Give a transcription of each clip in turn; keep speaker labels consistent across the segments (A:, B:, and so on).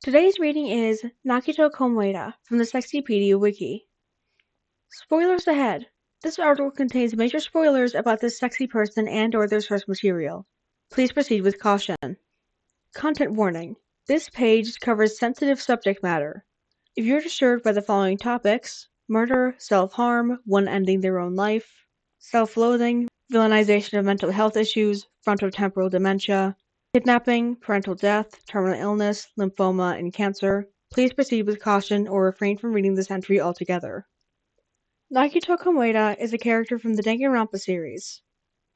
A: Today's reading is Nagito Komaeda from the Sexypedia Wiki. Spoilers ahead! This article contains major spoilers about this sexy person and/or their source material. Please proceed with caution. Content warning: this page covers sensitive subject matter. If you're disturbed by the following topics: murder, self-harm, one ending their own life, self-loathing, villainization of mental health issues, frontotemporal dementia, kidnapping, parental death, terminal illness, lymphoma, and cancer, please proceed with caution or refrain from reading this entry altogether. Nagito Komaeda is a character from the Danganronpa series.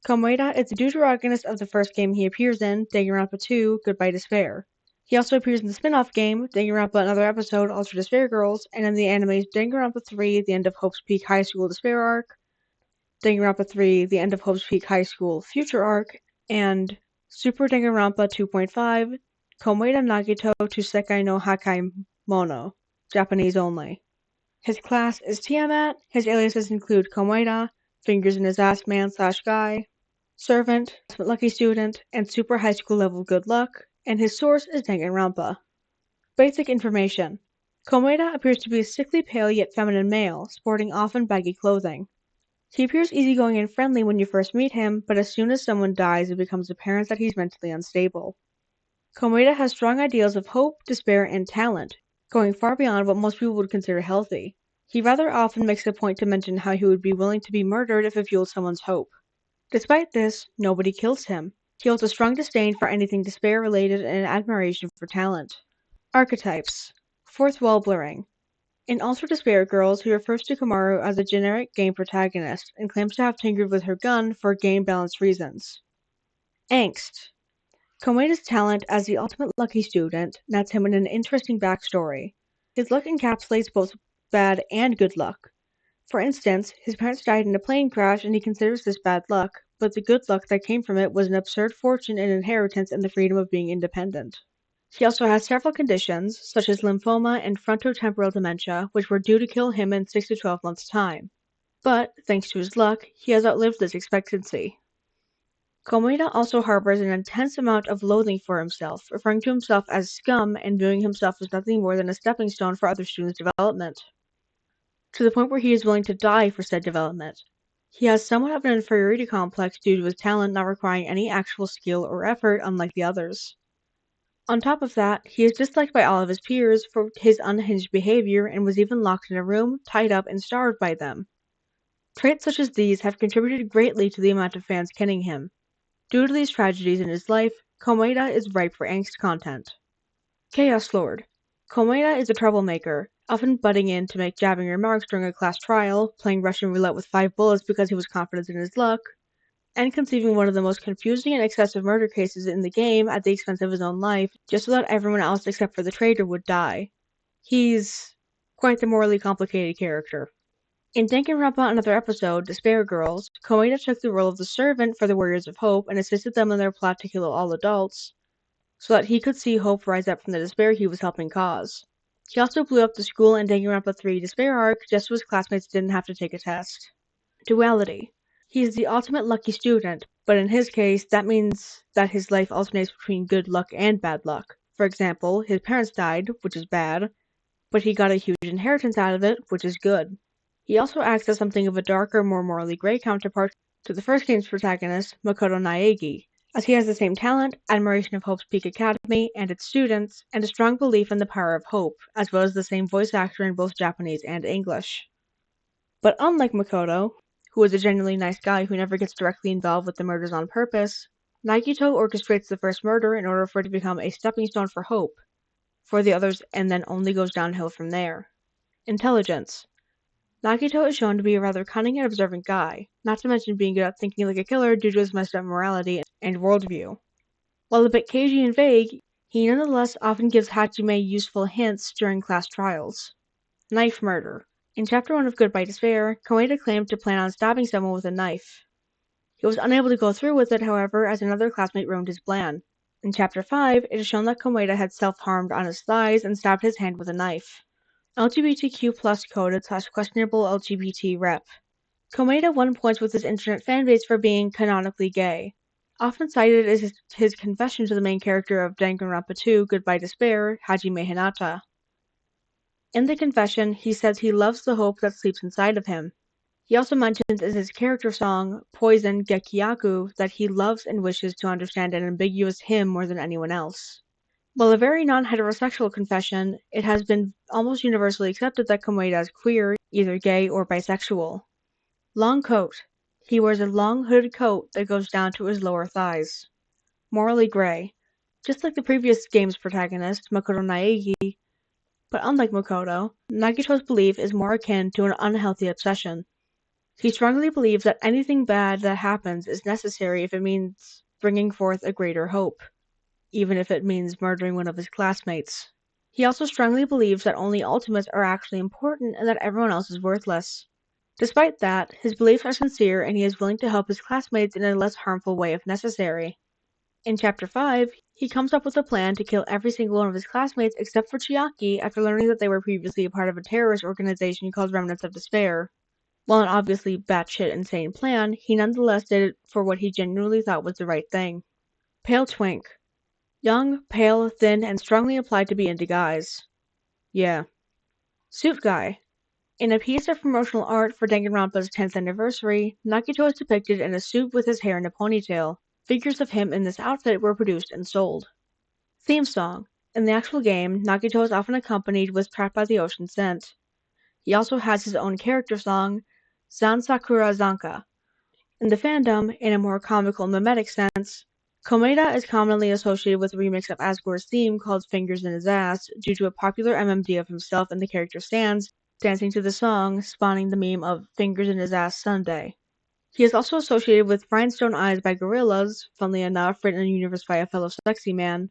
A: Komaeda is the deuteragonist of the first game he appears in, Danganronpa 2: Goodbye Despair. He also appears in the spin-off game, Danganronpa Another Episode: Ultra Despair Girls, and in the anime's Danganronpa 3: The End of Hope's Peak High School Despair Arc, Danganronpa 3: The End of Hope's Peak High School Future Arc, and Super Danganronpa 2.5, Komaeda Nagito to Sekai no Hakai Mono, Japanese only. His class is Tiamat, his aliases include Komaeda, Fingers in His Ass Man / Guy, Servant, Lucky Student, and Super High School Level Good Luck, and his source is Danganronpa. Basic information: Komaeda appears to be a sickly pale yet feminine male, sporting often baggy clothing. He appears easygoing and friendly when you first meet him, but as soon as someone dies it becomes apparent that he's mentally unstable. Komaeda has strong ideals of hope, despair, and talent, going far beyond what most people would consider healthy. He rather often makes a point to mention how he would be willing to be murdered if it fueled someone's hope. Despite this, nobody kills him. He holds a strong disdain for anything despair-related and an admiration for talent. Archetypes: fourth wall blurring. In Ultra Despair Girls, he refers to Komaru as a generic game protagonist and claims to have tinkered with her gun for game balance reasons. Angst. Komaeda's talent as the ultimate lucky student nets him in an interesting backstory. His luck encapsulates both bad and good luck. For instance, his parents died in a plane crash and he considers this bad luck, but the good luck that came from it was an absurd fortune and inheritance and the freedom of being independent. He also has several conditions, such as lymphoma and frontotemporal dementia, which were due to kill him in 6 to 12 months' time. But, thanks to his luck, he has outlived this expectancy. Komaeda also harbors an intense amount of loathing for himself, referring to himself as scum and viewing himself as nothing more than a stepping stone for other students' development, to the point where he is willing to die for said development. He has somewhat of an inferiority complex due to his talent not requiring any actual skill or effort, unlike the others. On top of that, he is disliked by all of his peers for his unhinged behavior and was even locked in a room, tied up, and starved by them. Traits such as these have contributed greatly to the amount of fans kenning him. Due to these tragedies in his life, Komaeda is ripe for angst content. Chaos Lord. Komaeda is a troublemaker, often butting in to make jabbing remarks during a class trial, playing Russian roulette with 5 bullets because he was confident in his luck, and conceiving one of the most confusing and excessive murder cases in the game at the expense of his own life, just so that everyone else except for the traitor would die. He's quite the morally complicated character. In Danganronpa Another Episode, Despair Girls, Komaeda took the role of the servant for the Warriors of Hope and assisted them in their plot to kill all adults, so that he could see hope rise up from the despair he was helping cause. He also blew up the school in Danganronpa 3 Despair Arc just so his classmates didn't have to take a test. Duality. He is the ultimate lucky student, but in his case, that means that his life alternates between good luck and bad luck. For example, his parents died, which is bad, but he got a huge inheritance out of it, which is good. He also acts as something of a darker, more morally gray counterpart to the first game's protagonist, Makoto Naegi, as he has the same talent, admiration of Hope's Peak Academy and its students, and a strong belief in the power of hope, as well as the same voice actor in both Japanese and English. But unlike Makoto, who is a genuinely nice guy who never gets directly involved with the murders on purpose, Nagito orchestrates the first murder in order for it to become a stepping stone for hope for the others and then only goes downhill from there. Intelligence. Nagito is shown to be a rather cunning and observant guy, not to mention being good at thinking like a killer due to his messed up morality and worldview. While a bit cagey and vague, he nonetheless often gives Hajime useful hints during class trials. Knife murder. In Chapter 1 of Goodbye Despair, Komaeda claimed to plan on stabbing someone with a knife. He was unable to go through with it, however, as another classmate ruined his plan. In Chapter 5, it is shown that Komaeda had self-harmed on his thighs and stabbed his hand with a knife. LGBTQ+ coded / questionable LGBT rep. Komaeda won points with his internet fanbase for being canonically gay. Often cited as his confession to the main character of Danganronpa 2, Goodbye Despair, Hajime Hinata. In the confession, he says he loves the hope that sleeps inside of him. He also mentions in his character song, Poison Gekyaku, that he loves and wishes to understand an ambiguous him more than anyone else. While a very non-heterosexual confession, it has been almost universally accepted that Komaeda is queer, either gay or bisexual. Long coat. He wears a long hooded coat that goes down to his lower thighs. Morally gray. Just like the previous game's protagonist, Makoto Naegi, but unlike Makoto, Nagito's belief is more akin to an unhealthy obsession. He strongly believes that anything bad that happens is necessary if it means bringing forth a greater hope, even if it means murdering one of his classmates. He also strongly believes that only ultimates are actually important and that everyone else is worthless. Despite that, his beliefs are sincere and he is willing to help his classmates in a less harmful way if necessary. In Chapter 5, he comes up with a plan to kill every single one of his classmates except for Chiaki after learning that they were previously a part of a terrorist organization called Remnants of Despair. While an obviously batshit insane plan, he nonetheless did it for what he genuinely thought was the right thing. Pale Twink. Young, pale, thin, and strongly implied to be into guys. Yeah. Suit Guy. In a piece of promotional art for Danganronpa's 10th anniversary, Nagito is depicted in a suit with his hair in a ponytail. Figures of him in this outfit were produced and sold. Theme song. In the actual game, Nagito is often accompanied with Trapped by the Ocean Scent. He also has his own character song, Zan Sakura Zanka. In the fandom, in a more comical mimetic sense, Komaeda is commonly associated with a remix of Asgore's theme called Fingers in His Ass due to a popular MMD of himself and the character Sans dancing to the song, spawning the meme of Fingers in His Ass Sunday. He is also associated with Rhinestone Eyes by Gorillaz, funnily enough written in universe by a fellow sexy man,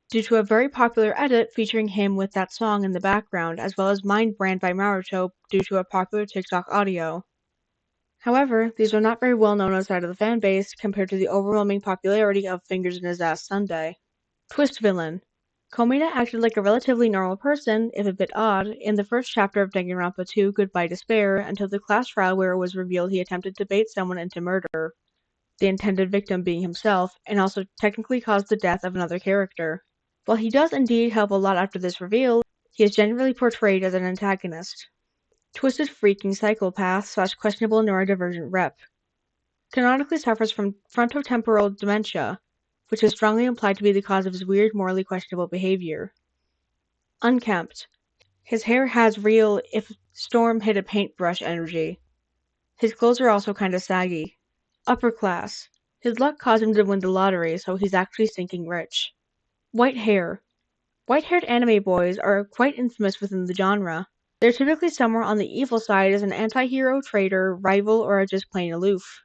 A: due to a very popular edit featuring him with that song in the background, as well as Mind Brand by Maretu due to a popular TikTok audio. However, these are not very well known outside of the fanbase compared to the overwhelming popularity of Fingers in His Ass Sunday. Twist Villain. Komaeda acted like a relatively normal person, if a bit odd, in the first chapter of Danganronpa 2 Goodbye Despair until the class trial where it was revealed he attempted to bait someone into murder, the intended victim being himself, and also technically caused the death of another character. While he does indeed help a lot after this reveal, he is generally portrayed as an antagonist. Twisted freaking psychopath / questionable neurodivergent rep. Canonically suffers from frontotemporal dementia, which is strongly implied to be the cause of his weird, morally questionable behavior. Unkempt. His hair has real, if storm hit a paintbrush energy. His clothes are also kinda saggy. Upper class. His luck caused him to win the lottery, so he's actually stinking rich. White hair. White-haired anime boys are quite infamous within the genre. They're typically somewhere on the evil side as an anti-hero, traitor, rival, or are just plain aloof.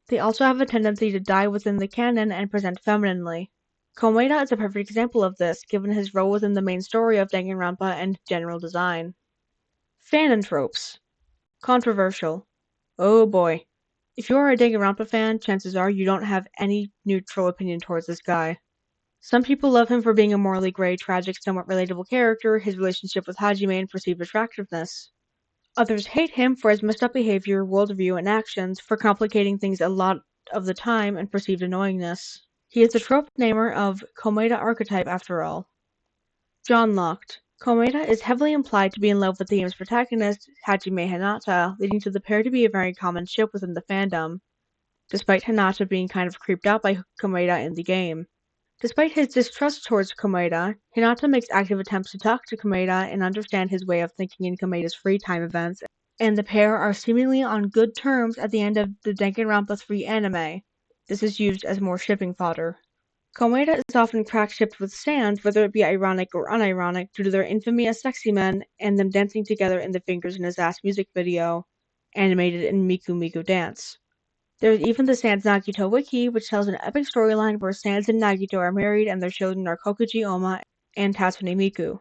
A: They also have a tendency to die within the canon and present femininely. Komaeda is a perfect example of this, given his role within the main story of Danganronpa and general design. Fanon tropes. Controversial. Oh boy. If you are a Danganronpa fan, chances are you don't have any neutral opinion towards this guy. Some people love him for being a morally gray, tragic, somewhat relatable character, his relationship with Hajime and perceived attractiveness. Others hate him for his messed up behavior, worldview, and actions, for complicating things a lot of the time and perceived annoyingness. He is the trope namer of Komaeda archetype after all. John Locked. Komaeda is heavily implied to be in love with the game's protagonist, Hajime Hinata, leading to the pair to be a very common ship within the fandom, despite Hinata being kind of creeped out by Komaeda in the game. Despite his distrust towards Komaeda, Hinata makes active attempts to talk to Komaeda and understand his way of thinking in Komaeda's free time events, and the pair are seemingly on good terms at the end of the Danganronpa 3 anime. This is used as more shipping fodder. Komaeda is often crack-shipped with Sans, whether it be ironic or unironic, due to their infamy as sexy men and them dancing together in the Fingers in His Ass music video, animated in Miku Miku Dance. There is even the Sans Nagito Wiki, which tells an epic storyline where Sans and Nagito are married and their children are Kokuji Oma and Tatsune Miku.